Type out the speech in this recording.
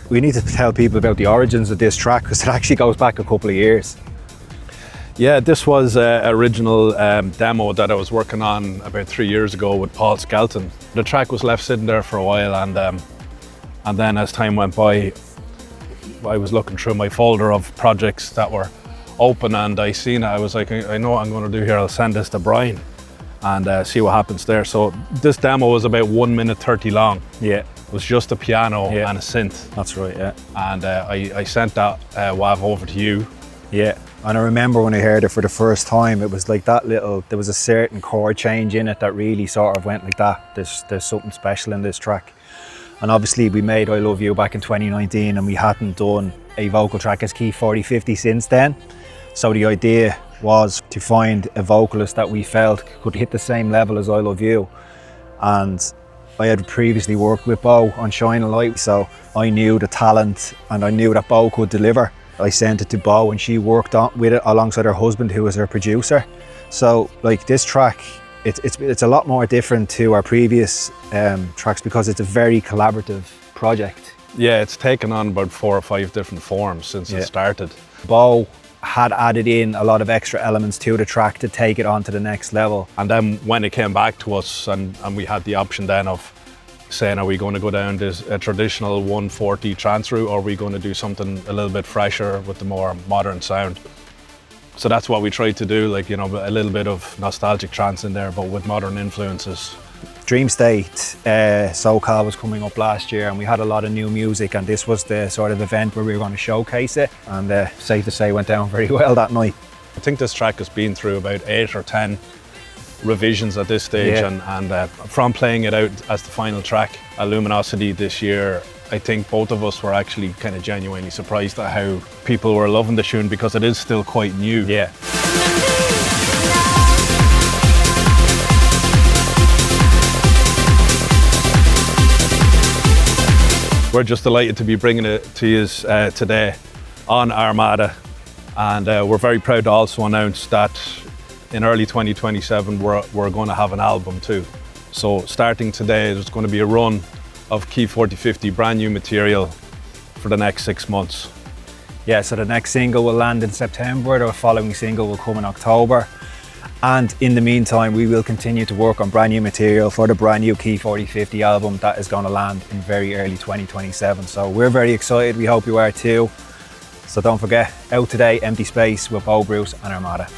We need to tell people about the origins of this track because it actually goes back a couple of years. Yeah, this was an original demo that I was working on about 3 years ago with Paul Skelton. The track was left sitting there for a while, and then as time went by, I was looking through my folder of projects that were open, and I seen it. I was like, I know what I'm going to do here. I'll send this to Brian and see what happens there. So this demo was about 1 minute 30 long. Yeah. It was just a piano and a synth. That's right, yeah. And I sent that WAV over to you. Yeah, and I remember when I heard it for the first time, it was like that little, there was a certain chord change in it that really sort of went like that. There's something special in this track. And obviously we made I Love You back in 2019 and we hadn't done a vocal track as Key4050 since then. So the idea was to find a vocalist that we felt could hit the same level as I Love You. And I had previously worked with Bo on Shine a Light, so I knew the talent and I knew that Bo could deliver. I sent it to Bo and she worked on with it alongside her husband, who was her producer. So like this track, it's a lot more different to our previous tracks because it's a very collaborative project. Yeah, it's taken on about 4 or 5 different forms since it started. Bo had added in a lot of extra elements to the track to take it on to the next level. And then when it came back to us and we had the option then of saying, are we going to go down this traditional 140 trance route, or are we going to do something a little bit fresher with the more modern sound? So that's what we tried to do, like, you know, a little bit of nostalgic trance in there, but with modern influences. Dream State SoCal was coming up last year and we had a lot of new music, and this was the sort of event where we were going to showcase it, and safe to say went down very well that night. I think this track has been through about 8 or 10 revisions at this stage, and from playing it out as the final track at Luminosity this year, I think both of us were actually kind of genuinely surprised at how people were loving the tune because it is still quite new. Yeah. We're just delighted to be bringing it to you today on Armada, and we're very proud to also announce that in early 2027 we're going to have an album too. So starting today there's going to be a run of Key4050 brand new material for the next 6 months. Yeah, so the next single will land in September, the following single will come in October. And in the meantime, we will continue to work on brand new material for the brand new Key4050 album that is going to land in very early 2027. So we're very excited, we hope you are too. So don't forget, out today, Empty Space with Bo Bruce and Armada.